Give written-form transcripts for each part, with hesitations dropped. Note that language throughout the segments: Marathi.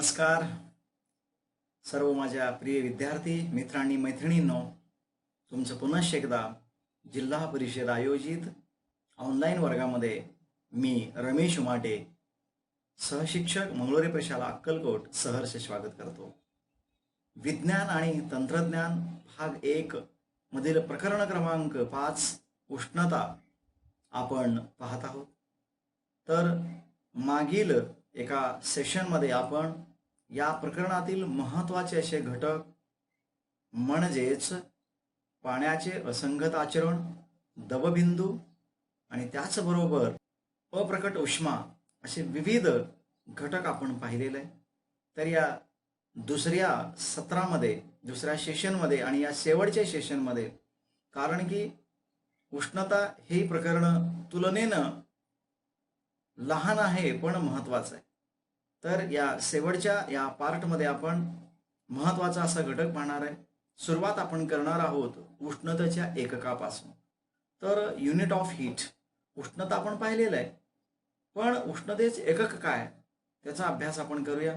नमस्कार सर्व माझ्या प्रिय विद्यार्थी मित्रांनी मैत्रिणींनो, तुमचं पुनश्च एकदा जिल्हा परिषद आयोजित ऑनलाईन वर्गामध्ये मी रमेश उमाटे, सहशिक्षक मंगळुरे प्रशाला अक्कलकोट सहर्ष स्वागत करतो। विज्ञान आणि तंत्रज्ञान भाग 1 मधील प्रकरण क्रमांक 5 उष्णता आपण पाहत आहोत। तर मागील एका सेशनमध्ये आपण या प्रकरणातील महत्त्वाचे असे घटक म्हणजेच पाण्याचे असंगत आचरण, दवबिंदू आणि त्याचबरोबर अप्रकट उष्मा असे विविध घटक आपण पाहिलेले आहे। तर या दुसऱ्या सत्रामध्ये, दुसऱ्या सेशनमध्ये आणि या शेवटच्या सेशनमध्ये, कारण की उष्णता हे प्रकरण तुलनेनं लहान आहे पण महत्त्वाचं आहे, तर या शेवटच्या या पार्टमध्ये आपण महत्त्वाचा असा घटक पाहणार आहे। सुरुवात आपण करणार आहोत उष्णतेच्या एककापासून। तर युनिट ऑफ हीट, उष्णता आपण पाहिलेलं आहे, पण उष्णतेचे एकक काय त्याचा अभ्यास आपण करूया।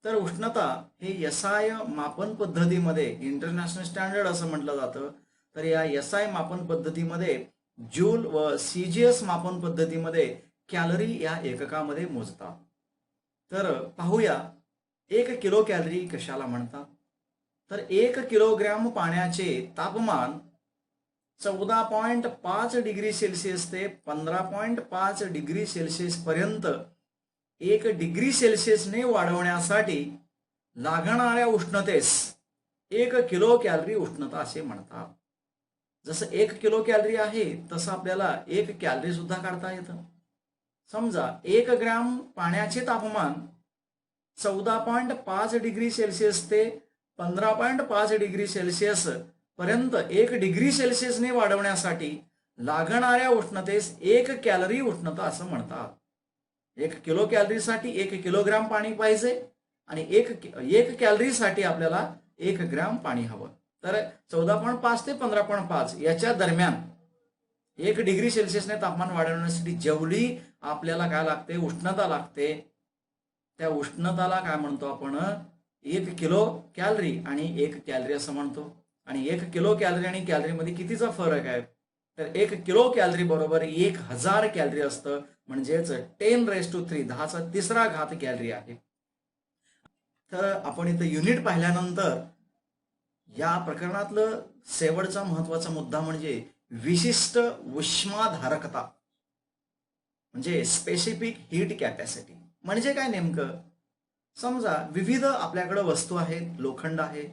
तर उष्णता हे एसआय मापन पद्धतीमध्ये, इंटरनॅशनल स्टँडर्ड असं म्हटलं जातं, तर या एसआय मापन पद्धतीमध्ये जूल व सीजीएस मापन पद्धतीमध्ये कॅलरी या एककामध्ये मोजतात। तर पाहूया 1 किलो कॅलरी कशाला म्हणतात। तर 1 किलोग्रॅम पाण्याचे तापमान 14.5 डिग्री सेल्सिअस ते 15.5 डिग्री सेल्सिअस पर्यंत 1 डिग्री सेल्सिअसने वाढवण्यासाठी लागणाऱ्या उष्णतेस 1 किलो कॅलरी उष्णता असे म्हणतात। जसं 1 किलो कॅलरी आहे तसं आपल्याला 1 कॅलरी सुद्धा काढता येतं। समजा 1 ग्रॅम पाण्याचे तापमान 14.5 डिग्री सेल्सिअस ते 15.5 डिग्री सेल्सिअस पर्यंत 1 डिग्री सेल्सिअसने वाढवण्यासाठी लागणाऱ्या उष्णतेस 1 कॅलरी उष्णता असं म्हणतात। 1 किलो कॅलरीसाठी 1 किलोग्राम पाणी पाहिजे आणि 1 कॅलरीसाठी आपल्याला 1 ग्रॅम पाणी हवं। तर 14.5 ते 15.5 याच्या दरम्यान 1 डिग्री सेल्सिअसने तापमान वाढवण्यासाठी जेवढी आपल्याला काय लागते, उष्णता लागते, त्या उष्णताला काय म्हणतो आपण, 1 किलो कॅलरी आणि 1 कॅलरी असं म्हणतो। आणि 1 किलो कॅलरी आणि कॅलरीमध्ये कितीचा फरक आहे, तर 1 किलो कॅलरी बरोबर 1000 कॅलरी असतं, म्हणजेच 10⁻³ 10⁻³ कॅलरी आहे। तर आपण इथं युनिट पाहिल्यानंतर या प्रकरणातलं शेवटचा महत्त्वाचा मुद्दा म्हणजे विशिष्ट उष्माधारकता, म्हणजे स्पेसिफिक हीट कॅपॅसिटी। म्हणजे काय नेमकं, समजा विविध आपल्याकडे वस्तू आहेत, लोखंड आहे,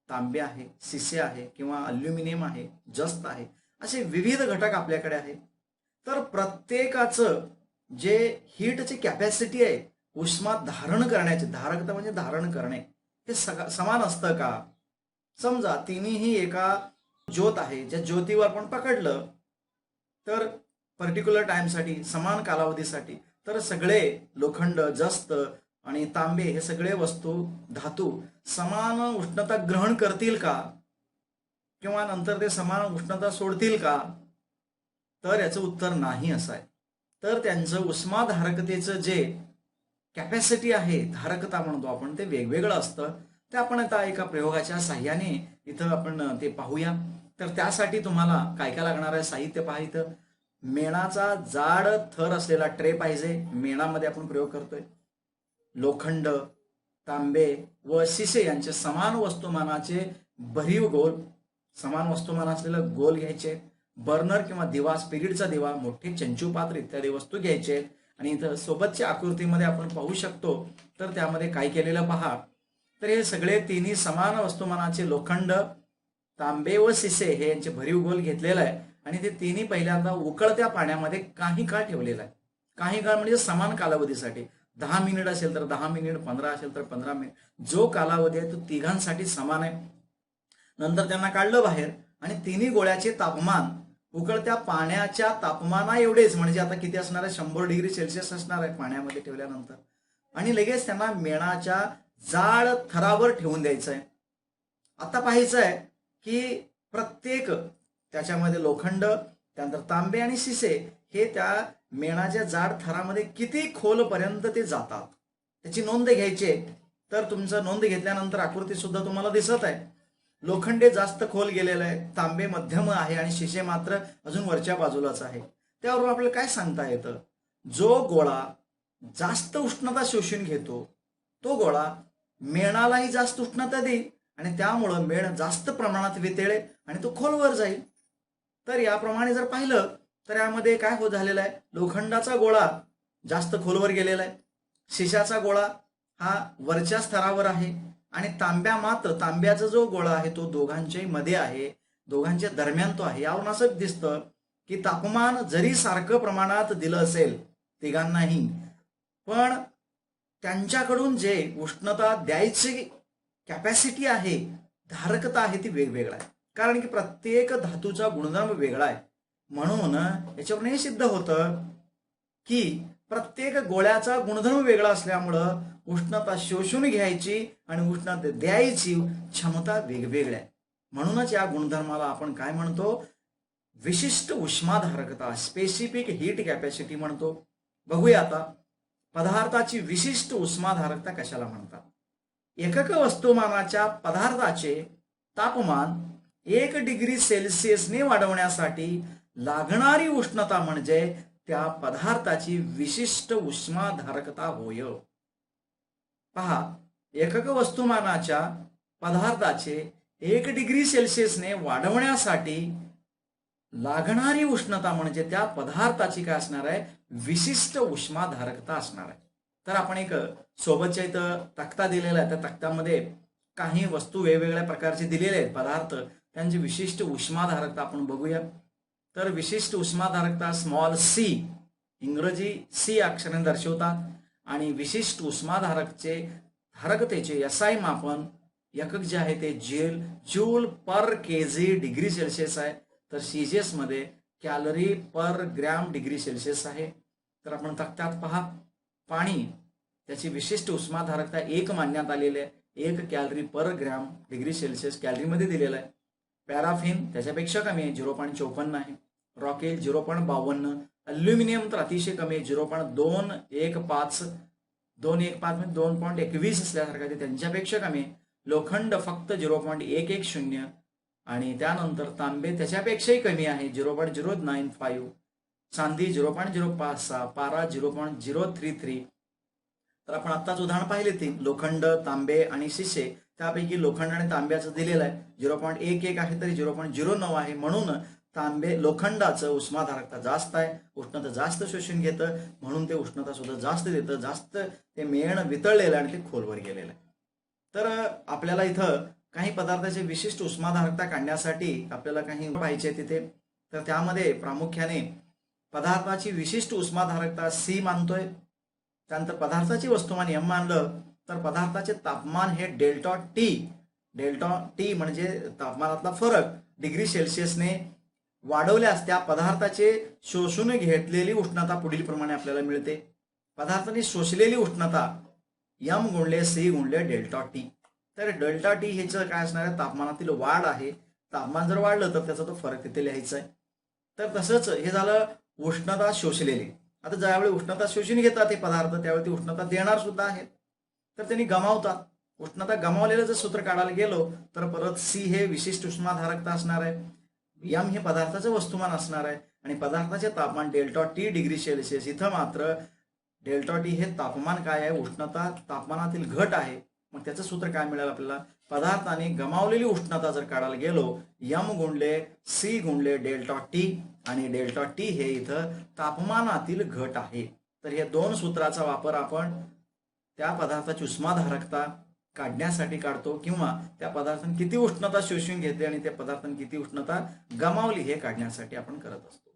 तांबे आहे, शिसे आहे किंवा अल्युमिनियम आहे, जस्त आहे, असे विविध घटक आपल्याकडे आहेत। तर प्रत्येकाचं जे हीटची कॅपॅसिटी आहे, उष्मा धारण करण्याची, धारकता म्हणजे धारण करणे, हे समान असतं का? समजा तिन्ही एका ज्योत आहे, ज्या ज्योतीवर आपण पकडलं तर पर्टिक्युलर टाइमसाठी, समान कालावधीसाठी, तर सगळे लोखंड, जस्त आणि तांबे हे सगळे वस्तू, धातू समान उष्णता ग्रहण करतील का किंवा नंतर ते समान उष्णता सोडतील का? तर याचं उत्तर नाही असं आहे। तर त्यांचं उष्माधारकतेचं जे कॅपॅसिटी आहे, धारकता म्हणतो आपण, ते वेगवेगळं असतं। ते आपण आता एका प्रयोगाच्या साह्याने इथं आपण ते पाहूया। तर त्यासाठी तुम्हाला काय काय लागणार आहे साहित्य पहा। इथं मेणाचा जाड थर असलेला ट्रे पाहिजे, मेणामध्ये आपण प्रयोग करतोय। लोखंड, तांबे व शिसे यांचे समान वस्तुमानाचे भरीव गोल, समान वस्तुमान असलेलं गोल घ्यायचे। बर्नर किंवा दिवा, स्पिरिटचा दिवा, मोठे चंचू पात्र इत्यादी वस्तू घ्यायचे। आणि इथं सोबतच्या आकृतीमध्ये आपण पाहू शकतो, तर त्यामध्ये काय केलेलं पहा। तर हे सगळे तिन्ही समान वस्तुमानाचे लोखंड, तांबे व शिसे हे यांचे भरीव गोल घेतलेला आहे आणि ते तिन्ही पहिल्यांदा उकळत्या पाण्यामध्ये काही काळ ठेवलेला आहे। काही काळ म्हणजे समान कालावधीसाठी, 10 मिनिट असेल तर 10 मिनिट, 15 असेल तर 15 मिनिट, जो कालावधी आहे तो तिघांसाठी समान आहे। नंतर त्यांना काढलं बाहेर आणि तिन्ही गोळ्याचे तापमान उकळत्या पाण्याच्या तापमाना एवढेच, म्हणजे आता किती असणार आहे, 100 डिग्री सेल्सिअस असणार आहे पाण्यामध्ये ठेवल्यानंतर, आणि लगेच त्यांना मेणाच्या जाड थरावर ठेवून द्यायचं आहे। आता पाहायचं आहे की प्रत्येक त्याच्यामध्ये लोखंड, त्यानंतर तांबे आणि शिसे हे त्या मेणाच्या जाड थरामध्ये किती खोलपर्यंत ते जातात, त्याची नोंद घ्यायची आहे। तर तुमचं नोंद घेतल्यानंतर आकृती सुद्धा तुम्हाला दिसत आहे. लोखंडे जास्त खोल गेलेलं आहे, तांबे मध्यम आहे आणि शिसे मात्र अजून वरच्या बाजूलाच आहे. त्यावरून आपल्याला काय सांगता येतं, जो गोळा जास्त उष्णता शोषून घेतो तो गोळा मेणालाही जास्त उष्णता देईल आणि त्यामुळं मेण जास्त प्रमाणात वितळेल आणि तो खोलवर जाईल. तर याप्रमाणे जर पाहिलं तर यामध्ये काय हो झालेलं आहे, लोखंडाचा गोळा जास्त खोलवर गेलेला आहे, शिशाचा गोळा हा वरच्या स्तरावर आहे आणि तांब्याचा जो गोळा आहे तो दोघांच्याही मध्ये आहे, दोघांच्या दरम्यान तो आहे. यावरून असं दिसतं की तापमान जरी सारखं प्रमाणात दिलं असेल तिघांनाही, पण त्यांच्याकडून जे उष्णता द्यायची कॅपॅसिटी आहे, धारकता आहे, ती वेगवेगळा आहे. कारण की प्रत्येक धातूचा गुणधर्म वेगळा आहे. म्हणून याच्यावरून हे सिद्ध होतं की प्रत्येक गोळ्याचा गुणधर्म वेगळा असल्यामुळं उष्णता शोषून घ्यायची आणि उष्णता द्यायची क्षमता वेगवेगळ्या आहे. म्हणूनच या गुणधर्माला आपण काय म्हणतो, विशिष्ट उष्माधारकता, स्पेसिफिक हीट कॅपॅसिटी म्हणतो. बघूया आता पदार्थाची विशिष्ट उष्माधारकता कशाला म्हणतात. एकक वस्तुमानाच्या पदार्थाचे तापमान 1 डिग्री सेल्सिअसने वाढवण्यासाठी लागणारी उष्णता म्हणजे त्या पदार्थाची विशिष्ट उष्माधारकता होय. पहा, एकक वस्तुमानाच्या पदार्थाचे 1 डिग्री सेल्सिअसने वाढवण्यासाठी लागणारी उष्णता म्हणजे त्या पदार्थाची काय असणार आहे, विशिष्ट उष्माधारकता असणार आहे. तर आपण एक सोबतच्या इथं तक्ता दिलेला आहे, त्या तक्त्यामध्ये काही वस्तू वेगवेगळ्या प्रकारचे दिलेले आहेत पदार्थ, त्यांची विशिष्ट उष्माधारकता आपण बघूया. तर विशिष्ट उष्माधारकता स्मॉल सी, इंग्रजी सी अक्षराने दर्शवतात आणि विशिष्ट धारकतेचे SI मापन एकक जे आहे ते जूल पर केजी डिग्री सेल्सिअस आहे. तर सीजीएस मध्ये calorie per gram degree Celsius आहे. तर आपण तक्त्यात पहा, पाणी त्याची विशिष्ट उष्माधारकता 1 मानण्यात आलेली आहे, 1 calorie per gram degree Celsius कॅलरीमध्ये दिलेला आहे. पॅराफिन त्याच्यापेक्षा कमी आहे, 0.54 आहे. रॉकेल 0.52. अल्युमिनियम तर अतिशय कमी आहे, 0.215 म्हणजे 2.21 असल्यासारखं, त्यांच्यापेक्षा कमी आहे. लोखंड फक्त 0.110 आणि त्यानंतर तांबे त्याच्यापेक्षाही कमी आहे, 0.095. चांदी 0.056, पारा 0.033. तर आपण आत्ताच उदाहरण पाहिले ते लोखंड, तांबे आणि शिसे, त्यापैकी लोखंड आणि तांब्याचं दिलेलं आहे 0.11 आहे तरी 0.09 आहे. म्हणून लोखंडाचं उष्माधारकता जास्त आहे, उष्णता जास्त शोषून घेतं, म्हणून ते उष्णता सुद्धा जास्त देतं, जास्त ते मेण वितळलेलं आहे आणि ते खोलवर गेलेलं आहे. तर आपल्याला इथं काही पदार्थाची विशिष्ट उष्माधारकता काढण्यासाठी आपल्याला काही पाहिजे तिथे. तर त्यामध्ये प्रामुख्याने पदार्थाची विशिष्ट उष्माधारकता C मानतोय, त्यानंतर पदार्थाची वस्तुमान M मानलं तर पदार्थाचे तापमान हे डेल्टा टी म्हणजे तापमानातला फरक डिग्री सेल्सिअसने वाढवल्यास त्या पदार्थाचे शोषून घेतलेली उष्णता पुढील प्रमाणे आपल्याला मिळते. पदार्थाने शोषलेली उष्णता M गुणले C गुणले डेल्टा टी. तर डेल्टा टी हेच काय असणार आहे, तापमानातील वाढ आहे. तापमान जर वाढलं तर त्याचा तो फरक तिथे लिहायचा आहे. तर तसंच हे झालं उष्णता शोषलेली. आता ज्यावेळी उष्णता शोषून घेतात हे पदार्थ त्यावेळी ती उष्णता देणार सुद्धा आहेत, तर त्यांनी गमावतात. उष्णता गमावलेलं जर सूत्र काढायला गेलो तर परत C हे विशिष्ट उष्माधारकता असणार आहे, M हे पदार्थाचं वस्तुमान असणार आहे आणि पदार्थाचे तापमान डेल्टा टी डिग्री सेल्सिअस. इथं मात्र डेल्टा टी हे तापमान काय आहे, उष्णता तापमानातील घट आहे. मग त्याचं सूत्र काय मिळेल आपल्याला, पदार्थाने गमावलेली उष्णता जर काढायला गेलो M गुणले C गुणले डेल्टा टी आणि डेल्टा टी हे इथं तापमानातील घट आहे. तर हे दोन सूत्राचा वापर आपण त्या पदार्थाची उष्माधारकता काढण्यासाठी काढतो किंवा त्या पदार्थाने किती उष्णता शोषून घेतली आणि त्या पदार्थाने किती उष्णता गमावली हे काढण्यासाठी आपण करत असतो.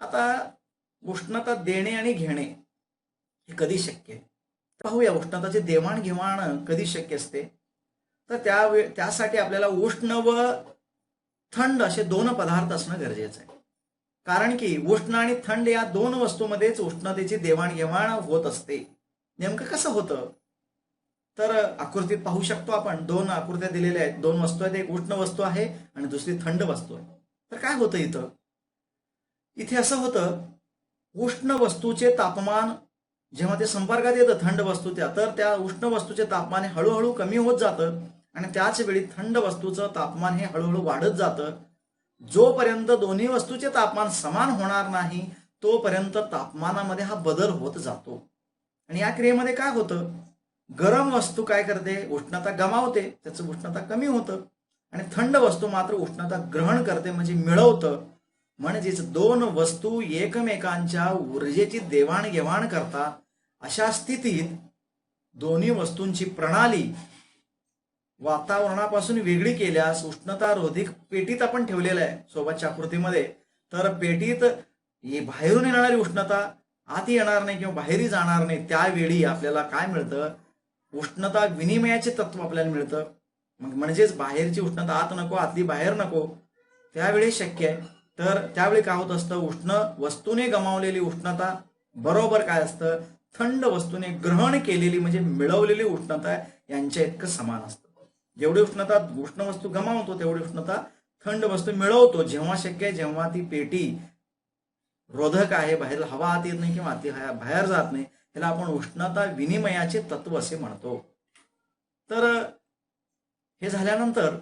आता उष्णता देणे आणि घेणे हे कधी शक्य आहे, पाहूया. उष्णताचे देवाणघेवाण कधी शक्य असते, तर त्यासाठी आपल्याला उष्ण व थंड असे 2 पदार्थ असणं गरजेचं आहे. कारण की उष्ण आणि थंड या 2 वस्तूमध्येच उष्णतेची देवाणघेवाण होत असते. नेमकं कसं होतं, तर आकृतीत पाहू शकतो आपण. 2 आकृत्या दिलेल्या आहेत, 2 वस्तू आहेत, एक उष्ण वस्तू आहे आणि दुसरी थंड वस्तू आहे. तर काय होतं इथे असं होतं, उष्ण वस्तूचे तापमान जेव्हा ते संपर्कात येतं थंड वस्तू तर त्या उष्ण वस्तूचे तापमान हे हळूहळू कमी होत जातं आणि त्याच वेळी थंड वस्तूचं तापमान हे हळूहळू वाढत जातं. जोपर्यंत दोन्ही वस्तूचे तापमान समान होणार नाही तोपर्यंत तापमानामध्ये हा बदल होत जातो. आणि या क्रियेमध्ये काय होतं, गरम वस्तू काय करते, उष्णता गमावते, त्याचं उष्णता कमी होतं. आणि थंड वस्तू मात्र उष्णता ग्रहण करते म्हणजे मिळवतं. म्हणजेच दोन वस्तू एकमेकांच्या ऊर्जेची देवाणघेवाण करतात. अशा स्थितीत दोन्ही वस्तूंची प्रणाली वातावरणापासून वेगळी केल्यास उष्णतारोधक पेटीत आपण ठेवलेलं आहे सोबतच्या आकृतीमध्ये, तर पेटीत बाहेरून येणारी उष्णता आत येणार नाही किंवा बाहेरही जाणार नाही. त्यावेळी आपल्याला काय मिळतं, उष्णता विनिमयाचे तत्व आपल्याला मिळतं. म्हणजेच बाहेरची उष्णता आत नको, आतली बाहेर नको, त्यावेळी शक्य आहे. तर त्यावेळी काय होत असतं, उष्ण वस्तूने गमावलेली उष्णता बरोबर काय असतं, थंड वस्तूने ग्रहण केलेली म्हणजे मिळवलेली उष्णता यांच्या इतकं समान असतं. जेवढी उष्णता उष्ण वस्तू गमावतो तेवढी उष्णता थंड वस्तू मिळवतो. जेव्हा शक्य आहे, जेव्हा ती पेटी रोधक आहे, बाहेर हवा आत येत नाही किंवा आत बाहेर जात नाही, त्याला आपण उष्णता विनिमयाचे तत्व असे म्हणतो. तर हे झाल्यानंतर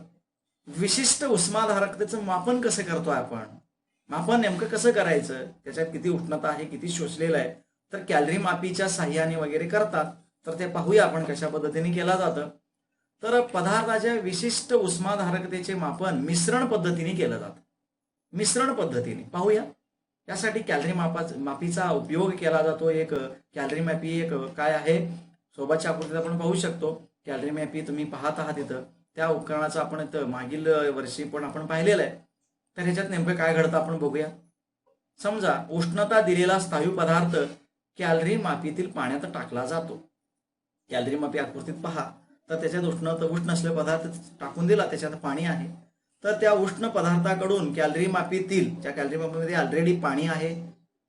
विशिष्ट उष्माधारकतेचं मापन कसं करतोय आपण, मापन नेमकं कसं करायचं, त्याच्यात किती उष्णता आहे, किती शोषलेलं आहे, तर कॅलरी मापीच्या साह्याने वगैरे करतात. तर ते पाहूया आपण कशा पद्धतीने केलं जातं. तर पदार्थाच्या विशिष्ट उष्माधारकतेचे मापन मिश्रण पद्धतीने केलं जातं. मिश्रण पद्धतीने पाहूया. यासाठी कॅलरी मापीचा उपयोग केला जातो. एक कॅलरी मापी एक काय आहे, सोबतच्या आकृतीत आपण पाहू शकतो. कॅलरी मापी तुम्ही पाहत आहात इथं, त्या उपकरणाचं आपण इथं मागील वर्षी पण आपण पाहिलेलं आहे. तर ह्याच्यात नेमकं काय घडतं आपण बघूया. समजा उष्णता दिलेला स्थायू पदार्थ कॅलरी मापीतील पाण्यात टाकला जातो. कॅलरी मापी आकृतीत पहा, तर त्याच्यात उष्ण असलेला पदार्थ टाकून दिला, त्याच्यात पाणी आहे. तर त्या उष्ण पदार्थाकडून कॅलरी मापीतील, त्या कॅलरी मापीमध्ये ऑलरेडी पाणी आहे,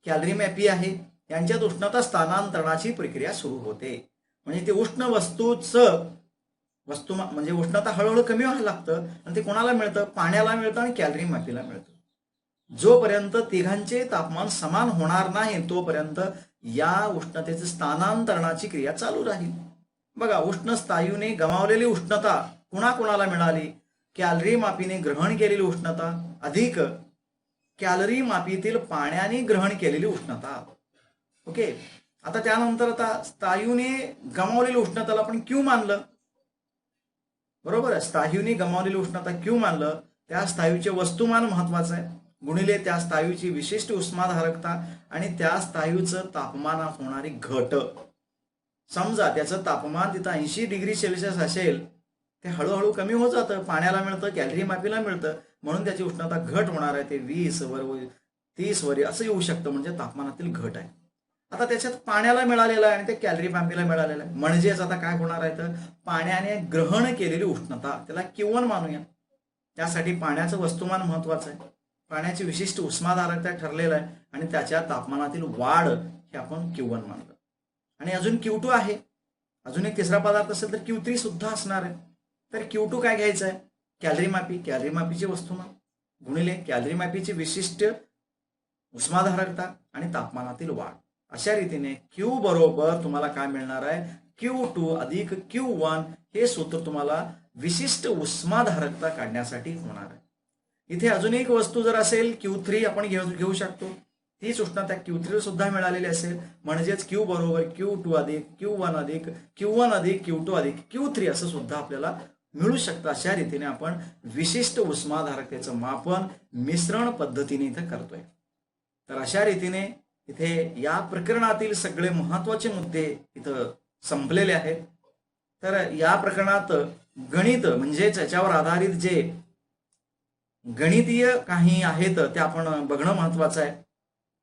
कॅलरी मापी आहे, यांच्यात उष्णता स्थानांतरणाची प्रक्रिया सुरू होते. म्हणजे ते उष्ण वस्तू म्हणजे उष्णता हळूहळू कमी व्हायला लागतं आणि ते कोणाला मिळतं, पाण्याला मिळतं आणि कॅलरी मापीला मिळतं. जोपर्यंत तिघांचे तापमान समान होणार नाही तोपर्यंत या उष्णतेचे स्थानांतरणाची क्रिया चालू राहील. बघा, उष्ण स्थायूने गमावलेली उष्णता कुणाकुणाला मिळाली, कॅलरी मापीने ग्रहण केलेली उष्णता अधिक कॅलरी मापीतील पाण्याने ग्रहण केलेली उष्णता. ओके, आता त्यानंतर आता स्थायूने गमावलेली उष्णताला आपण क्यू मानलं, बरोबर आहे. स्थायूने गमावलेली उष्णता क्यू मानलं, त्या स्थायूचे वस्तुमान महत्वाचं आहे, गुणिले त्या स्थायूची विशिष्ट उष्माधारकता आणि त्या स्थायूचं तापमानात होणारी घट. समजा त्याचं तापमान तिथं 80 डिग्री सेल्सिअस असेल, ते हळूहळू कमी होत जातं, पाण्याला मिळतं, कॅलरी मापीला मिळतं, म्हणून त्याची उष्णता घट होणार आहे. ते 20 वर 30 वर असं येऊ शकतं, म्हणजे तापमानातील घट आहे. आता त्याच्यात पाण्याला मिळालेलं आहे आणि ते कॅलरी मापीला मिळालेलं आहे, म्हणजेच आता काय होणार आहे, तर पाण्याने ग्रहण केलेली उष्णता, त्याला Q1 मानूया. त्यासाठी पाण्याचं वस्तुमान महत्वाचं आहे, पाण्याची विशिष्ट उष्माधारकता ठरलेलं आहे आणि त्याच्या तापमानातील वाढ हे आपण Q1 मानलं. आणि अजून Q2 आहे, अजून एक तिसरा पदार्थ असेल तर Q3 सुद्धा असणार आहे. तर Q2 काय घ्यायचं आहे, कॅलरी मापीचे वस्तुमान गुणिले कॅलरी मापीची विशिष्ट उष्माधारकता आणि तापमानातील वाढ. अशा रीतीने Q बरोबर तुम्हाला काय मिळणार आहे, Q2 अधिक Q1 हे सूत्र तुम्हाला विशिष्ट उष्माधारकता काढण्यासाठी होणार आहे. इथे अजून एक वस्तू जर असेल Q3 आपण घेऊ शकतो, तीच उष्णता Q3 सुद्धा मिळालेली असेल, म्हणजेच Q बरोबर Q2 अधिक Q1 अधिक Q1 अधिक Q2 अधिक Q3 असं सुद्धा आपल्याला मिळू शकतं. अशा रीतीने आपण विशिष्ट उष्माधारकतेचं मापन मिश्रण पद्धतीने इथं करतोय. तर अशा रीतीने इथे या प्रकरणातील सगळे महत्वाचे मुद्दे इथं संपलेले आहेत. तर या प्रकरणात गणित म्हणजेच याच्यावर आधारित जे गणितीय काही आहेत ते आपण बघणं महत्वाचं आहे.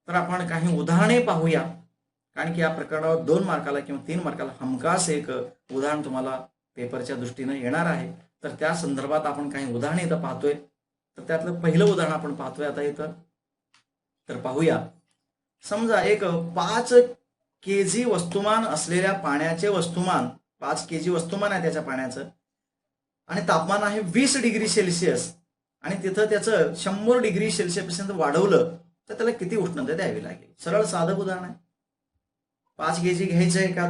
तर आपण काही उदाहरणे पाहूया, कारण की या प्रकरणावर 2 मार्काला किंवा 3 मार्काला हमखास एक उदाहरण तुम्हाला पेपरच्या दृष्टीने येणार आहे. तर त्या संदर्भात आपण काही उदाहरणे इथं पाहतोय. तर त्यातलं पहिलं उदाहरण आपण पाहतोय आता इथं. तर पाहूया. समजा एक 5 kg वस्तुमान असलेल्या पाण्याचे वस्तुमान, 5 kg वस्तुमान आहे त्याच्या पाण्याचं, आणि तापमान आहे 20 डिग्री सेल्सिअस, आणि तिथं त्याचं 100 डिग्री सेल्सिअस पर्यंत वाढवलं तर त्याला किती उष्णता द्यावी लागेल. सरळ साधं उदाहरण आहे. 5 kg घ्यायचं आहे का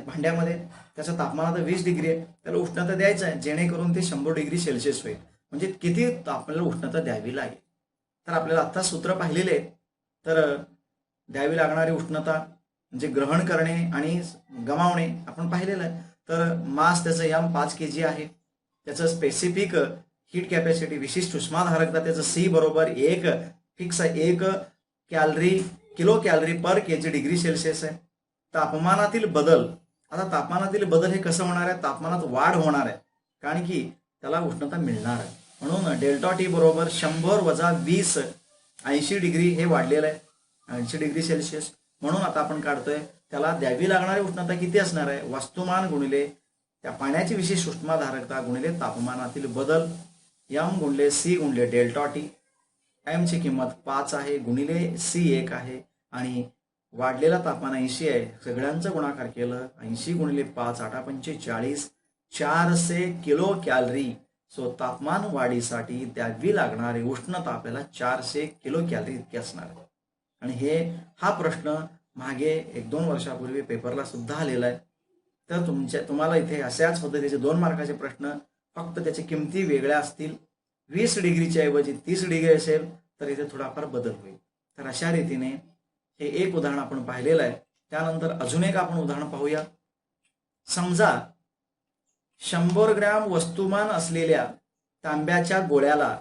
भांड्यामध्ये, त्याचं तापमान आता 20 डिग्री आहे, त्याला उष्णता द्यायचं आहे जेणेकरून ते 100 डिग्री सेल्सिअस होईल. म्हणजे किती आपल्याला उष्णता द्यावी लागेल. तर आपल्याला आता सूत्र पाहिलेले आहे. तर द्यावी लागणारी उष्णता म्हणजे ग्रहण करणे आणि गमावणे आपण पाहिलेलं आहे. तर मास त्याचं यम 5 kg आहे. त्याचं स्पेसिफिक हीट कॅपॅसिटी विशिष्ट उष्माधारकता त्याचं सी बरोबर 1 फिक्स 1 किलो कॅलरी पर kg डिग्री सेल्सिअस आहे. तापमानातील बदल, आता तापमानातील बदल हे कसं होणार आहे, तापमानात वाढ होणार आहे कारण की त्याला उष्णता मिळणार आहे. म्हणून डेल्टा टी बरोबर 100 वजा 20 80 डिग्री हे वाढलेलं आहे, 80 डिग्री सेल्सिअस. म्हणून आता आपण काढतोय त्याला द्यावी लागणारी उष्णता किती असणार आहे, वस्तुमान गुणिले त्या पाण्याची विशिष्ट उष्माधारकता गुणिले तापमानातील बदल, एम गुणिले सी गुणिले डेल्टा टी. एम ची किंमत 5 आहे गुणिले सी 1 आहे आणि वाढलेला तापमान 80 आहे. सगळ्यांचं गुणाकार केलं 80 गुणिले 5 8 पंचे 40 400 किलो कॅलरी. सो तापमान वाढीसाठी द्यावी लागणारी उष्णता आपल्याला 400 किलो कॅलरी इतकी असणार आहे. आणि हा प्रश्न मागे 1-2 वर्षापूर्वी पेपरला सुद्धा आलेला आहे. तर तुम्हाला इथे अशाच पद्धतीचे 2 मार्काचे प्रश्न, फक्त त्याची किमती वेगळ्या असतील. 20 डिग्रीच्या ऐवजी 30 डिग्री असेल तर इथे थोडाफार बदल होईल. तर अशा रीतीने हे एक उदाहरण आपण पाहिलेलं आहे. त्यानंतर अजून एक आपण उदाहरण पाहूया. समजा 100 ग्रॅम वस्तुमान असलेल्या तांब्याच्या गोळ्याला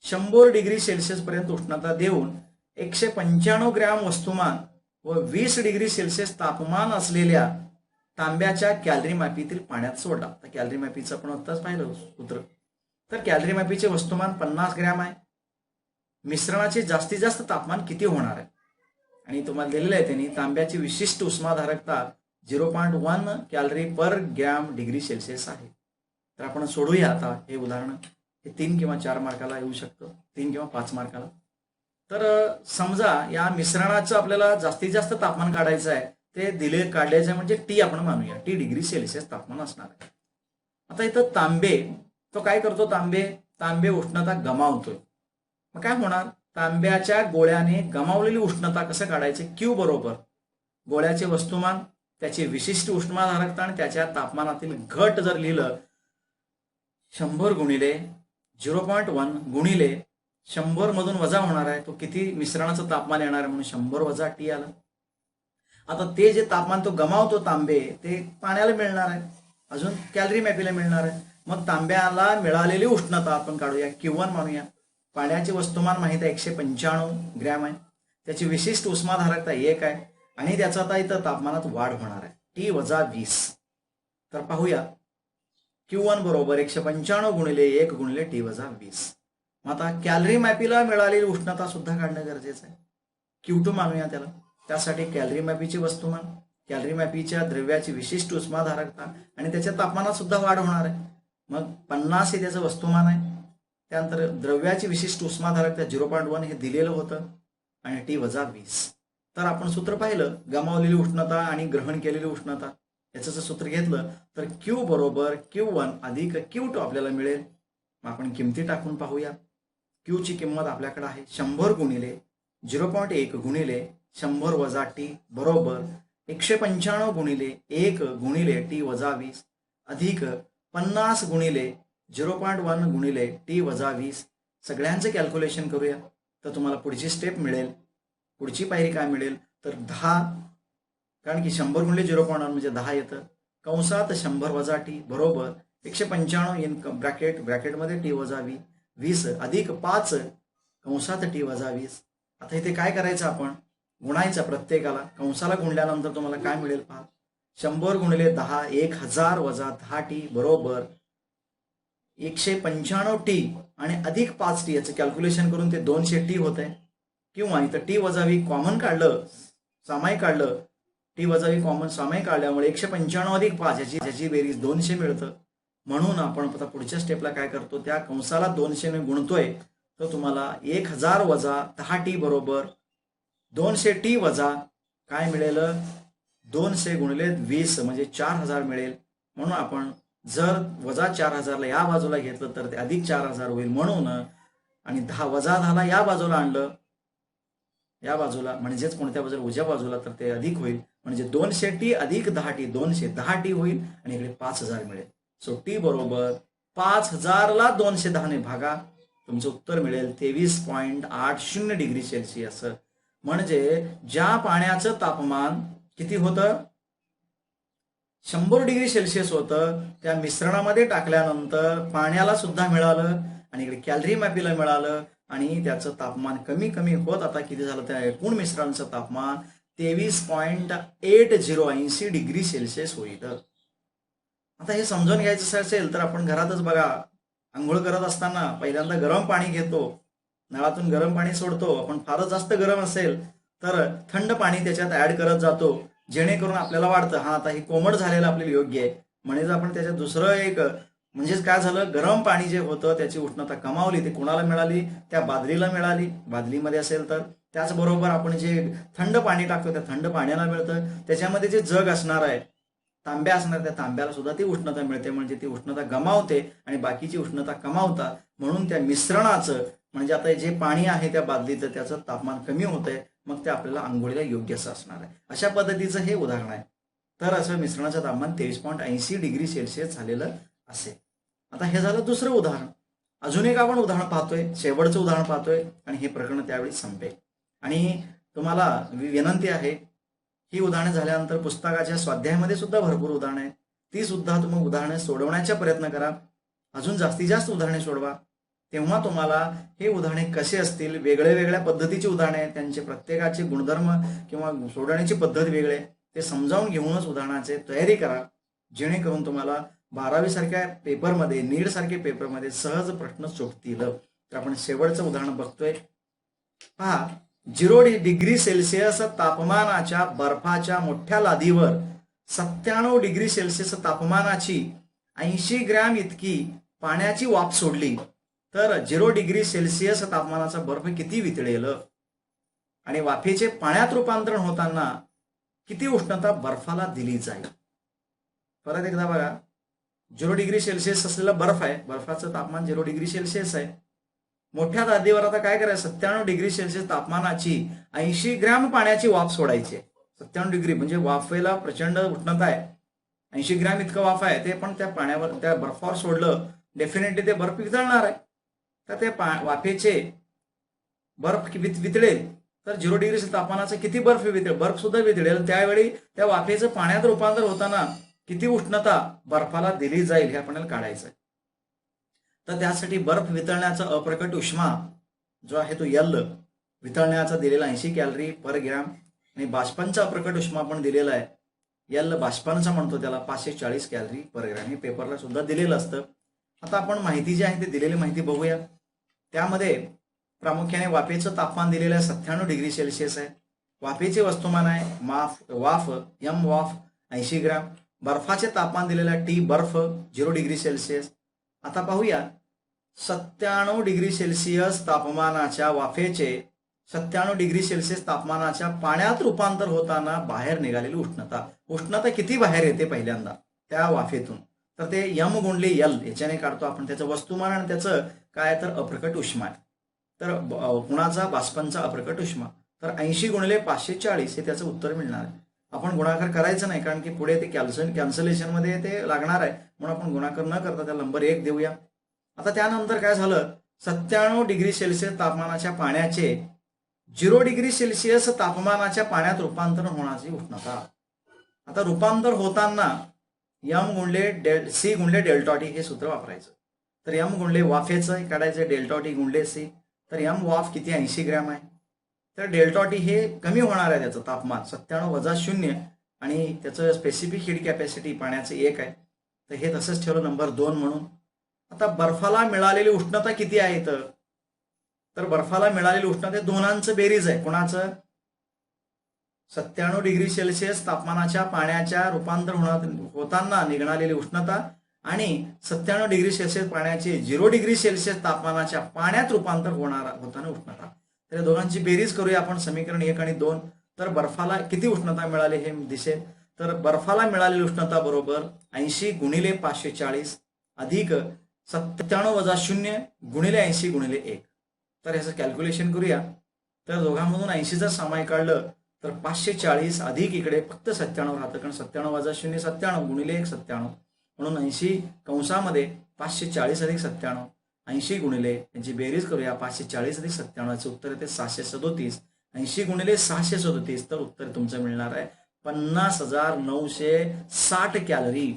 100 डिग्री सेल्सिअस पर्यंत उष्णता देऊन 195 ग्रॅम वस्तुमान व 20 डिग्री सेल्सिअस तापमान असलेल्या तांब्याच्या कॅलरी मापीतील पाण्यात सोडला. तर कॅलरी मापीचं आपण आत्ताच पाहिलं सूत्र. तर कॅलरी मापीचे वस्तुमान 50 ग्रॅम आहे. मिश्रणाचे जास्तीत जास्त तापमान किती होणार आहे आणि तुम्हाला दिलेलं आहे त्यांनी तांब्याची विशिष्ट उष्माधारकता 0.1 calorie per gram degree Celsius आहे. तर आपण सोडूया आता हे उदाहरण. हे 3 किंवा 4 मार्काला येऊ शकतं, 3 किंवा 5 मार्काला. तर समजा या मिश्रणाचं आपल्याला जास्तीत जास्त तापमान काढायचं आहे, ते काढायचं आहे म्हणजे टी आपण मानूया, टी डिग्री सेल्सिअस तापमान असणार आहे. आता इथं तांबे, तो काय करतो, तांबे उष्णता गमावतोय. मग काय होणार, तांब्याच्या गोळ्याने गमावलेली उष्णता कसं काढायचे, क्यू बरोबर गोळ्याचे वस्तुमान, त्याची विशिष्ट उष्माधारकता आणि त्याच्या तापमानातील घट जर लिहिलं 100 गुणिले 0.1 गुणिले 100 मधून वजा होणार आहे, तो किती मिश्रणाचं तापमान येणार आहे म्हणून 100 वजा टी आलं. आता ते जे तापमान तो गमावतो तांबे, ते पाण्याला मिळणार आहे, अजून कॅलरी मॅपीला मिळणार आहे. मग तांब्याला मिळालेली उष्णता आपण काढूया, Q1 मानूया. पाण्याचे वस्तुमान माहित आहे 195 ग्रॅम आहे, त्याची विशिष्ट उष्माधारकता 1 आहे आणि त्याचं आता इथं तापमानात वाढ होणार आहे टी वजा 20. तर पाहूया Q1 बरोबर 195 गुणिले 1 गुणिले टी वजा 20. मग आता कॅलरी मॅपीला मिळालेली उष्णता सुद्धा काढणं गरजेचं आहे. Q2 मानूया त्याला. त्यासाठी कॅलरी मॅपीचे वस्तुमान, कॅलरी मॅपीच्या द्रव्याची विशिष्ट उष्माधारकता आणि त्याच्या तापमानात सुद्धा वाढ होणार आहे. मग 50 हे त्याचं वस्तुमान आहे. त्यानंतर द्रव्याची विशिष्ट उष्माधारकता 0.1 हे दिलेलं होतं आणि टी वजा 20. तर आपण सूत्र पाहिलं, गमावलेली उष्णता आणि ग्रहण केलेली उष्णता, याचं जर सूत्र घेतलं तर Q बरोबर Q1 अधिक Q2 आपल्याला मिळेल. मग आपण किमती टाकून पाहूया. Q ची किंमत आपल्याकडे आहे 100 गुणिले 0.1 गुणिले 100 वजा टी बरोबर 195 गुणिले 1 गुणिले टी वजा 20 अधिक 50 गुणिले 0.1 गुणिले टी वजा 20. सगळ्यांचं कॅल्क्युलेशन करूया तर तुम्हाला पुढची स्टेप मिळेल. पुढची पायरी काय मिळेल तर 10, कारण की 100 गुणिले 0.1 म्हणजे 10 येतं, कंसात 100 वजा टी बरोबर 195 इन ब्रॅकेटमध्ये टी वजा 20 अधिक 5 कंसात टी वजा 20. आता इथे काय करायचं, आपण गुणायचं प्रत्येकाला. कंसाला गुणल्यानंतर तुम्हाला काय मिळेल पहा, 100 गुणिले 10 1000 वजा 10 टी बरोबर 195 टी आणि अधिक 5 टी, याचं कॅल्क्युलेशन करून ते 200 टी होत आहे. किंवा इथं टी वजा 20 कॉमन काढलं, सामायिक काढलं, टी वजा 20 कॉमन सामायिक काढल्यामुळे 195 अधिक 5 याची बेरीज 200 मिळतं. म्हणून आपण आता पुढच्या स्टेपला काय करतो, त्या कंसाला 200 ने गुणतोय. तर तुम्हाला 1000 वजा 10 टी बरोबर 200 टी वजा काय मिळेल, 200 गुणिले 20 म्हणजे 4000 मिळेल. म्हणून आपण जर वजा 4000ला या बाजूला घेतलं तर ते अधिक 4000 होईल. म्हणून आणि 10 वजा 10ला या बाजूला आणलं, या बाजूला म्हणजेच कोणत्या बाजूला उजव्या बाजूला तर ते अधिक होईल, म्हणजे 200t अधिक 10t 210t होईल आणि इकडे 5000 मिळेल. सो टी बरोबर 5000 ला 210 ने भागा, तुमचं उत्तर मिळेल 23.80 डिग्री सेल्सिअस. म्हणजे ज्या पाण्याचं तापमान किती होतं, 100 डिग्री सेल्सिअस होतं, त्या मिश्रणामध्ये टाकल्यानंतर पाण्याला सुद्धा मिळालं आणि इकडे कॅलरी मॅपीला मिळालं आणि त्याचं तापमान कमी कमी होत आता किती झालं, त्या एकूण मिश्रणाचं तापमान 23.80 डिग्री सेल्सिअस होईल. आता हे समजून घ्यायचं असेल तर आपण घरातच बघा, आंघोळ करत असताना पहिल्यांदा गरम पाणी घेतो, नळातून गरम पाणी सोडतो, आपण फारच जास्त गरम असेल तर थंड पाणी त्याच्यात ऍड करत जातो, जेणेकरून आपल्याला वाटतं हा आता हे कोमट झालेलं आपल्याला योग्य आहे. म्हणजे आपण त्याच्यात दुसरं एक म्हणजेच काय झालं, गरम पाणी जे होतं त्याची उष्णता कमावली, ते कुणाला मिळाली, त्या बादलीला मिळाली, बादलीमध्ये असेल तर. त्याचबरोबर आपण जे थंड पाणी टाकतो त्या थंड पाण्याला मिळतं, त्याच्यामध्ये जे जग असणार आहे, तांब्या असणार, त्या तांब्याला सुद्धा ती उष्णता मिळते, म्हणजे ती उष्णता गमावते आणि बाकीची उष्णता कमावतात. म्हणून त्या मिश्रणाचं म्हणजे आता जे पाणी आहे त्या बादलीचं त्याचं तापमान कमी होतंय, मग ते आपल्याला आंघोळीला योग्य असं असणार आहे. अशा पद्धतीचं हे उदाहरण आहे. तर असं मिश्रणाचं तापमान 23.80 डिग्री सेल्सिअस झालेलं असेल. आता हे झालं दुसरं उदाहरण. अजून एक आपण उदाहरण पाहतोय, शेवटचं उदाहरण पाहतोय आणि हे प्रकरण त्यावेळी संपेल. आणि तुम्हाला विनंती आहे, ही उदाहरणं झाल्यानंतर पुस्तकाच्या स्वाध्यायामध्ये सुद्धा भरपूर उदाहरणं आहेत, ती सुद्धा तुम्ही उदाहरणं सोडवण्याचा प्रयत्न करा. अजून जास्तीत जास्त उदाहरणे सोडवा, तेव्हा तुम्हाला हे उदाहरणे कसे असतील, वेगळ्या वेगळ्या पद्धतीची उदाहरणे आहेत, त्यांचे प्रत्येकाचे गुणधर्म किंवा सोडवण्याची पद्धत वेगळे, ते समजावून घेऊनच उदाहरणाची तयारी करा, जेणेकरून तुम्हाला 12वी सारख्या पेपरमध्ये, नीट सारख्या पेपरमध्ये सहज प्रश्न सुटतील. तर आपण शेवटचं उदाहरण बघतोय, पहा. 0 डिग्री सेल्सिअस तापमानाच्या बर्फाच्या मोठ्या लादीवर 97 डिग्री सेल्सिअस तापमानाची 80 ग्रॅम इतकी पाण्याची वाफ सोडली तर 0 डिग्री सेल्सिअस तापमानाचा बर्फ किती वितळेल आणि वाफेचे पाण्यात रूपांतरण होताना किती उष्णता बर्फाला दिली जाईल. परत एकदा बघा, 0 डिग्री सेल्सिअस असलेला बर्फ आहे, बर्फाचं तापमान 0 डिग्री सेल्सिअस आहे. मोठ्या लादीवर आता काय करायचं, 97 डिग्री सेल्सिअस तापमानाची 80 ग्रॅम पाण्याची वाफ सोडायची. 97 डिग्री म्हणजे वाफेला प्रचंड उष्णता आहे, 80 ग्रॅम इतकं वाफ आहे, ते पण त्या पाण्यावर, त्या बर्फावर सोडलं, डेफिनेटली ते बर्फ वितळणार आहे. तर ते वाफेचे बर्फ वितळेल तर 0 डिग्री तापमानाचा किती बर्फ वितळेल, बर्फ सुद्धा वितळेल, त्यावेळी त्या वाफेचं पाण्यात रूपांतर होताना किती उष्णता बर्फाला दिली जाईल हे आपल्याला काढायचं आहे. तर त्यासाठी बर्फ वितळण्याचा अप्रकट उष्मा जो आहे तो यल वितळण्याचा दिलेला 80 कॅलरी पर ग्रॅम आणि बाष्पांचा अप्रकट उष्मा पण दिलेला आहे, यल बाष्पांचा म्हणतो त्याला, 540 कॅलरी पर ग्रॅम. हे पेपरला सुद्धा दिलेलं असतं. आता आपण माहिती जी आहे ती दिलेली माहिती बघूया. त्यामध्ये प्रामुख्याने वाफेचं तापमान दिलेलं आहे 97 डिग्री सेल्सिअस आहे, वाफेचे वस्तुमान आहे वाफ एम वाफ 80 ग्रॅम, बर्फाचे तापमान दिलेलं आहे टी बर्फ 0 डिग्री सेल्सिअस. आता पाहूया 97 डिग्री सेल्सिअस तापमानाच्या वाफेचे 97 डिग्री सेल्सिअस तापमानाच्या पाण्यात रूपांतर होताना बाहेर निघालेली उष्णता किती बाहेर येते पहिल्यांदा त्या वाफेतून, तर ते यम गुणले यल याच्याने काढतो आपण त्याचं वस्तुमान आणि त्याचं काय तर अप्रकट उष्मा आहे. तर कुणाचा, बाष्पांचा अप्रकट उष्मा, तर 80 गुणिले 540 हे त्याचं उत्तर मिळणार आहे. आपण गुणाकार करायचं नाही, कारण की पुढे ते कॅन्सलेशन मध्ये ते लागणार आहे, म्हणून आपण गुणाकार न करता त्याला नंबर 1 देऊया. आता त्यानंतर काय झालं, 97 डिग्री सेल्सिअस तापमानाच्या पाण्याचे 0 डिग्री सेल्सिअस तापमानाच्या पाण्यात रूपांतर होण्याची उष्णता. आता रूपांतर होताना यम गुणले सी गुणले डेल्टा टी हे सूत्र वापरायचं. तर यम गुणले वाफेचं काढायचं, डेल्टा टी गुणले सी, तर यम वाफ किती 80 ग्रॅम आहे, तर डेल्टा टी हे कमी होणार आहे त्याचं तापमान 97 वजा 0 आणि त्याचं स्पेसिफिक हीट कॅपॅसिटी पाण्याचं 1 आहे, तर हे तसंच ठेवलं नंबर 2 म्हणून. आता बर्फाला मिळालेली उष्णता किती आहे, तर बर्फाला मिळालेली उष्णता दोनांचं बेरीज आहे. कोणाचं, 97 डिग्री सेल्सिअस तापमानाच्या पाण्याच्या रूपांतर होताना निघणालेली उष्णता आणि 97 डिग्री सेल्सिअस पाण्याचे 0 डिग्री सेल्सिअस तापमानाच्या पाण्यात रूपांतर होताना उष्णता. तर या दोघांची बेरीज करूया आपण, समीकरण 1 आणि 2. तर बर्फाला किती उष्णता मिळाली हे दिसेल. तर बर्फाला मिळालेली उष्णता बरोबर 80 गुणिले 540 अधिक 97 वजा 0 गुणिले 80 गुणिले 1. तर ह्याचं कॅल्क्युलेशन करूया. तर दोघांमधून 80 जर सामाय काढलं तर 540 अधिक इकडे फक्त 97 राहतं, कारण 97 वजा 0 97 गुणिले 1 97, म्हणून 80 कंसामध्ये 540 अधिक 97, 80 गुणिले यांची बेरीज करूया, 540 अधिक 97 उत्तर येते 637, 80 गुणिले 637 तर उत्तर तुमचं मिळणार आहे 50,960 कॅलरी.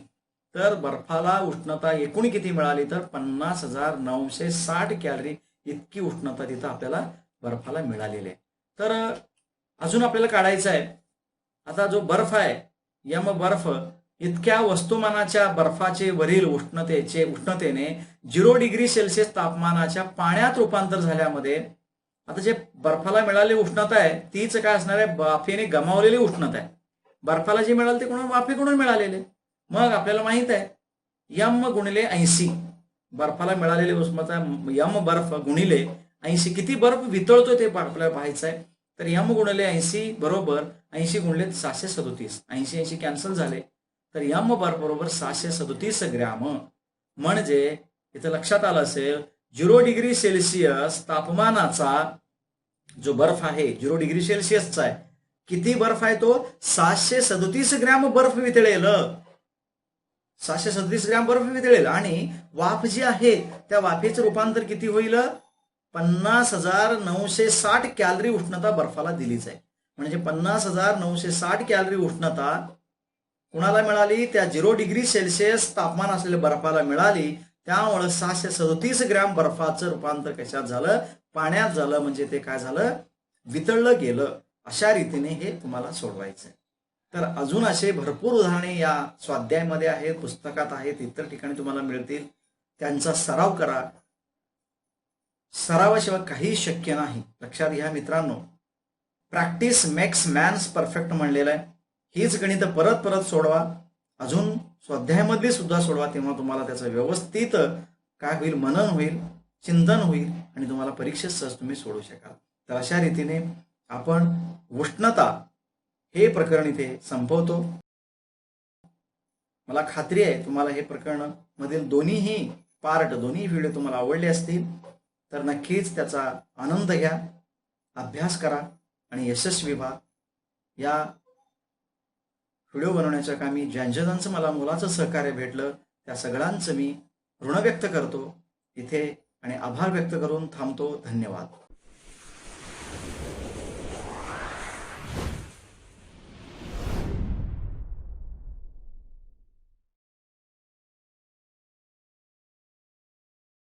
तर बर्फाला उष्णता एकूण किती मिळाली तर 50,960 कॅलरी इतकी उष्णता तिथं आपल्याला बर्फाला मिळालेली आहे. तर अजून आपल्याला काढायचं आहे, आता जो बर्फ आहे यम बर्फ इतक्या वस्तुमानाच्या बर्फाचे वरील उष्णतेने 0 डिग्री सेल्सिअस तापमानाच्या पाण्यात रूपांतर झाल्यामध्ये आता जे बर्फाला मिळालेली उष्णता आहे तीच काय असणार आहे, वाफेने गमावलेली उष्णता आहे. बर्फाला जे मिळाले ते कोणा वाफेकडून मिळालेले. मग आपल्याला माहित आहे यम गुणिले 80 बर्फाला मिळालेली उष्णता यम बर्फ गुणिले 80 किती बर्फ वितळतोय ते आपल्याला पाहायचं आहे. तर यम गुणिले 80 बरोबर 80 गुणिले 637, 80 कॅन्सल झाले तर यम बर्फ बरोबर 637 ग्रॅम. म्हणजे इथं लक्षात आलं असेल 0 डिग्री सेल्सिअस तापमानाचा जो बर्फ आहे 0 डिग्री सेल्सिअसचा आहे, किती बर्फ आहे तो 637 ग्रॅम बर्फ वितळेल. 637 ग्रॅम बर्फ वितळेल आणि वाफ जी आहे त्या वाफेचं रूपांतर किती होईल 50,960 कॅलरी उष्णता बर्फाला दिलीच आहे. म्हणजे 50,960 कॅलरी उष्णता कुणाला मिळाली, त्या 0 डिग्री सेल्सिअस तापमान असलेल्या बर्फाला मिळाली. त्यामुळे 637 ग्रॅम बर्फाचं रूपांतर कशात झालं, पाण्यात झालं. म्हणजे ते काय झालं, वितळलं गेलं. अशा रीतीने हे तुम्हाला सोडवायचं आहे. तर अजून असे भरपूर उदाहरणे या स्वाध्यायामध्ये आहेत, पुस्तकात आहेत, इतर ठिकाणी तुम्हाला मिळतील. त्यांचा सराव करा. सरावाशिवाय काही शक्य नाही. लक्षात घ्या मित्रांनो, प्रॅक्टिस मेक्स मॅन्स परफेक्ट म्हणलेलं आहे. हीच गणित परत परत सोडवा, अजून स्वाध्यायामध्ये सुद्धा सोडवा, तेव्हा तुम्हाला त्याचं व्यवस्थित काय होईल, मनन होईल, चिंतन होईल आणि तुम्हाला परीक्षेत सहज तुम्ही सोडू शकाल. तर अशा रीतीने आपण उष्णता हे प्रकरण इथे संपवतो. मला खात्री आहे तुम्हाला हे प्रकरण मधील दोन्ही व्हिडिओ तुम्हाला आवडले असतील. तर नक्कीच त्याचा आनंद घ्या, अभ्यास करा आणि यशस्वी व्हा. या व्हिडिओ बनवण्याच्या कामी ज्यांचं मला मुलाचं सहकार्य भेटलं त्या सगळ्यांचं मी ऋण व्यक्त करतो इथे आणि आभार व्यक्त करून थांबतो. धन्यवाद.